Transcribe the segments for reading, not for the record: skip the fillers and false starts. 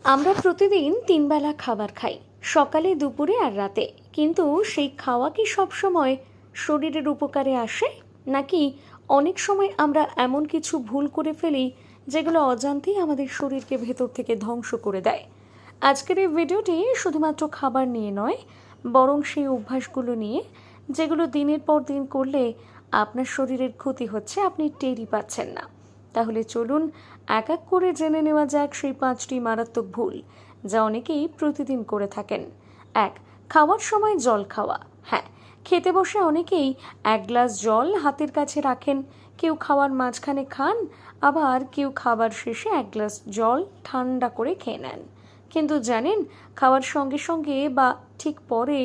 আমরা প্রতিদিন ৩ বেলা খাবার খাই, সকালে, দুপুরে আর রাতে। কিন্তু সেই খাওয়া কি সবসময় শরীরের উপকারে আসে, নাকি অনেক সময় আমরা এমন কিছু ভুল করে ফেলি যেগুলো অজান্তেই আমাদের শরীরকে ভেতর থেকে ধ্বংস করে দেয়? আজকের এই ভিডিওটি শুধুমাত্র খাবার নিয়ে নয়, বরং সেই অভ্যাসগুলো নিয়ে যেগুলো দিনের পর দিন করলে আপনার শরীরের ক্ষতি হচ্ছে, আপনি টেরই পাচ্ছেন না। তাহলে চলুন এক এক করে জেনে নেওয়া যাক সেই 5টি মারাত্মক ভুল যা অনেকেই প্রতিদিন করে থাকেন। 1. খাওয়ার সময় জল খাওয়া। হ্যাঁ, খেতে বসে অনেকেই 1 গ্লাস জল হাতের কাছে রাখেন। কেউ খাওয়ার মাঝখানে খান, আবার কেউ খাবার শেষে 1 গ্লাস জল ঠান্ডা করে খেয়ে নেন। কিন্তু জানেন, খাওয়ার সঙ্গে সঙ্গে বা ঠিক পরে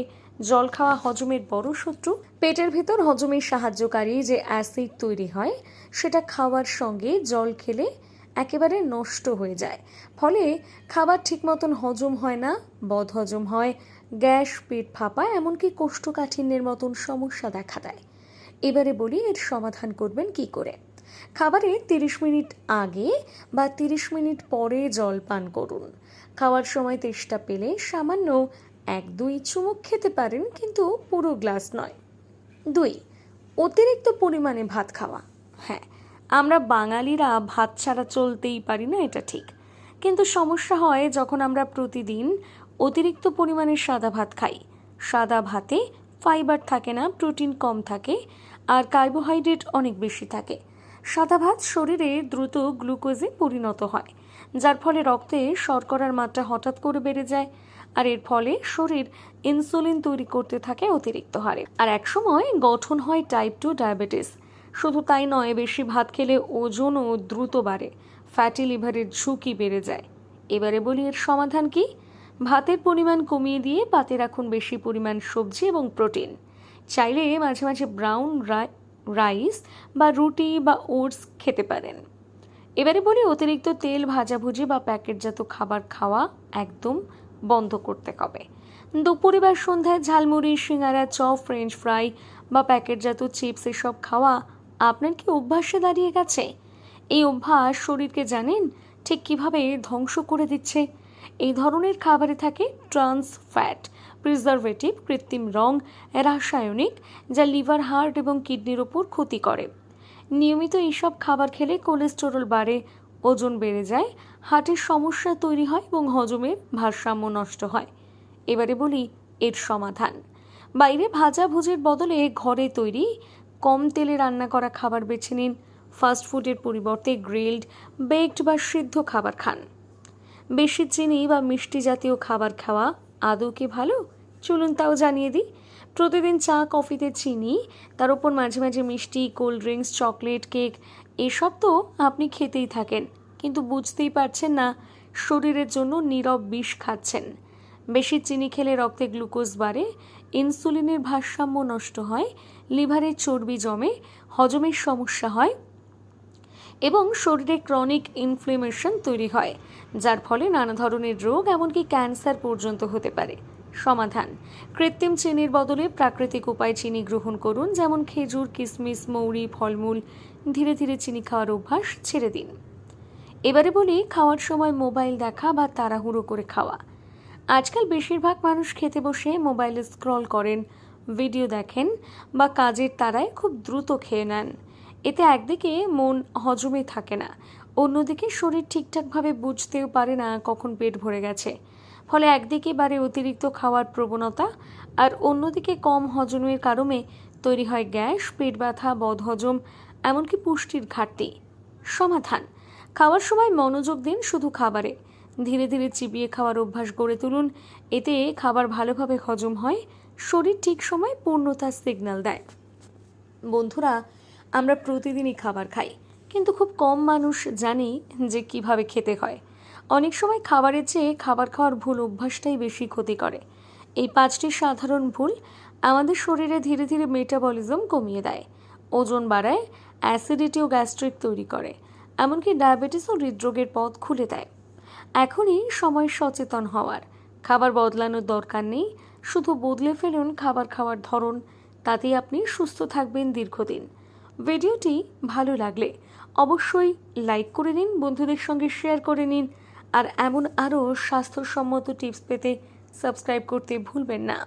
জল খাওয়া হজমের বড় শত্রু। পেটের ভিতর হজমের সাহায্যকারী যে অ্যাসিড তৈরি হয়, সেটা খাওয়ার সঙ্গে জল খেলে একেবারে নষ্ট হয়ে যায়। ফলে খাবার ঠিক মতন হজম হয় না, বদহজম হয়, গ্যাস, পেট ফাঁপা, এমনকি কোষ্ঠকাঠিন্যের মতন সমস্যা দেখা দেয়। এবারে বলি এর সমাধান করবেন কি করে। খাবারের 30 মিনিট আগে বা 30 মিনিট পরে জল পান করুন। খাওয়ার সময় তেষ্টা পেলে সামান্য 1-2 চুমুক খেতে পারেন, কিন্তু পুরো গ্লাস নয়। 2. অতিরিক্ত পরিমাণে ভাত খাওয়া। হ্যাঁ, আমরা বাঙালিরা ভাত ছাড়া চলতেই পারি না, এটা ঠিক। কিন্তু সমস্যা হয় যখন আমরা প্রতিদিন অতিরিক্ত পরিমাণে সাদা ভাত খাই। সাদা ভাতে ফাইবার থাকে না, প্রোটিন কম থাকে, আর কার্বোহাইড্রেট অনেক বেশি থাকে। সাদা ভাত শরীরে দ্রুত গ্লুকোজে পরিণত হয়, যার ফলে রক্তে শর্করার মাত্রা হঠাৎ করে বেড়ে যায়, আর এর ফলে শরীর ইনসুলিন তৈরি করতে থাকে অতিরিক্ত হারে, আর একসময় গঠন হয় টাইপ 2 ডায়াবেটিস। শুধু তাই নয়, বেশি ভাত খেলে ওজনও দ্রুত বাড়ে, ফ্যাটি লিভারের ঝুঁকি বেড়ে যায়। এবারে বলি এর সমাধান কি। ভাতের পরিমাণ কমিয়ে দিয়ে পাতে রাখুন বেশি পরিমাণ সবজি এবং প্রোটিন। চাইলে মাঝে মাঝে ব্রাউন রাইস বা রুটি বা ওটস খেতে পারেন। এবারে বলি অতিরিক্ত তেল, ভাজাভুজি বা প্যাকেটজাত খাবার খাওয়া একদম বন্ধ করতে হবে। দুপুরে বা সন্ধ্যায় ঝালমুড়ি, সিঙ্গারা, চপ, ফ্রেঞ্চ ফ্রাই বা প্যাকেটজাত চিপস এসব খাওয়া আপনার কি অভ্যাসে দাঁড়িয়ে গেছে? এই অভ্যাস শরীরকে জানেন ঠিক কিভাবে ধ্বংস করে দিচ্ছে? এই ধরনের খাবারে থাকে ট্রান্স ফ্যাট, প্রিজারভেটিভ, কৃত্রিম রং, রাসায়নিক, যা লিভার, হার্ট এবং কিডনির ওপর ক্ষতি করে। নিয়মিত এইসব খাবার খেলে কোলেস্টেরল বাড়ে, ওজন বেড়ে যায়, হার্টের সমস্যা তৈরি হয় এবং হজমের ভারসাম্য নষ্ট হয়। এবারে বলি এর সমাধান। বাইরে ভাজাভুজির বদলে ঘরে তৈরি কম তেলে রান্না করা খাবার বেছে নিন। ফাস্ট ফুডের পরিবর্তে গ্রিলড, বেকড বা সিদ্ধ খাবার খান। বেশি চিনি বা মিষ্টি জাতীয় খাবার খাওয়া আদৌ কি ভালো? চলুন তাও জানিয়ে দিই। প্রতিদিন চা, কফিতে চিনি, তার উপর মাঝে মাঝে মিষ্টি, কোল্ড ড্রিঙ্কস, চকলেট, কেক, এসব তো আপনি খেতেই থাকেন, কিন্তু বুঝতেই পারছেন না শরীরের জন্য নীরব বিষ খাচ্ছেন। বেশি চিনি খেলে রক্তে গ্লুকোজ বাড়ে, ইনসুলিনের ভারসাম্য নষ্ট হয়, লিভারে চর্বি জমে, হজমের সমস্যা হয় এবং শরীরে ক্রনিক ইনফ্লেমেশন তৈরি হয়, যার ফলে নানা ধরনের রোগ, এমনকি ক্যান্সার পর্যন্ত হতে পারে। সমাধান: কৃত্রিম চিনির বদলে প্রাকৃতিক উপায়ে চিনি গ্রহণ করুন, যেমন খেজুর, কিশমিশ, মৌরি, ফলমূল। ধীরে ধীরে চিনি খাওয়ার অভ্যাস ছেড়ে দিন। এবারে বলি খাওয়ার সময় মোবাইল দেখা বা তাড়াহুড়ো করে খাওয়া। আজকাল বেশিরভাগ মানুষ খেতে বসে মোবাইলে স্ক্রল করেন, ভিডিও দেখেন বা কাজের তাড়ায় খুব দ্রুত খেয়ে নেন। এতে একদিকে মন হজমে থাকে না, অন্যদিকে শরীর ঠিকঠাকভাবে বুঝতেও পারে না কখন পেট ভরে গেছে। ফলে একদিকে বাড়ে অতিরিক্ত খাওয়ার প্রবণতা, আর অন্যদিকে কম হজমের কারণে তৈরি হয় গ্যাস, পেট ব্যথা, বদহজম, এমনকি পুষ্টির ঘাটতি। সমাধান: খাওয়ার সময় মনোযোগ দিন শুধু খাবারে। ধীরে ধীরে চিবিয়ে খাওয়ার অভ্যাস গড়ে তুলুন। এতে খাবার ভালোভাবে হজম হয়, শরীর ঠিক সময় পূর্ণতার সিগন্যাল দেয়। বন্ধুরা, আমরা প্রতিদিনই খাবার খাই, কিন্তু খুব কম মানুষ জানি যে কিভাবে খেতে হয়। অনেক সময় খাবারের চেয়ে খাবার খাওয়ার ভুল অভ্যাসটাই বেশি ক্ষতি করে। এই 5টি সাধারণ ভুল আমাদের শরীরে ধীরে ধীরে মেটাবলিজম কমিয়ে দেয়, ওজন বাড়ায়, অ্যাসিডিটি ও গ্যাস্ট্রিক তৈরি করে, এমনকি ডায়াবেটিস ও হৃদরোগের পথ খুলে দেয়। এখনই সময় সচেতন হওয়ার। খাবার বদলানোর দরকার নেই, শুধু বদলে ফেলুন খাবার খাওয়ার ধরন। তাতেই আপনি সুস্থ থাকবেন দীর্ঘদিন। ভিডিওটি ভালো লাগলে অবশ্যই লাইক করে নিন, বন্ধুদের সঙ্গে শেয়ার করে নিন, আর এমন আরও স্বাস্থ্যসম্মত টিপস পেতে সাবস্ক্রাইব করতে ভুলবেন না।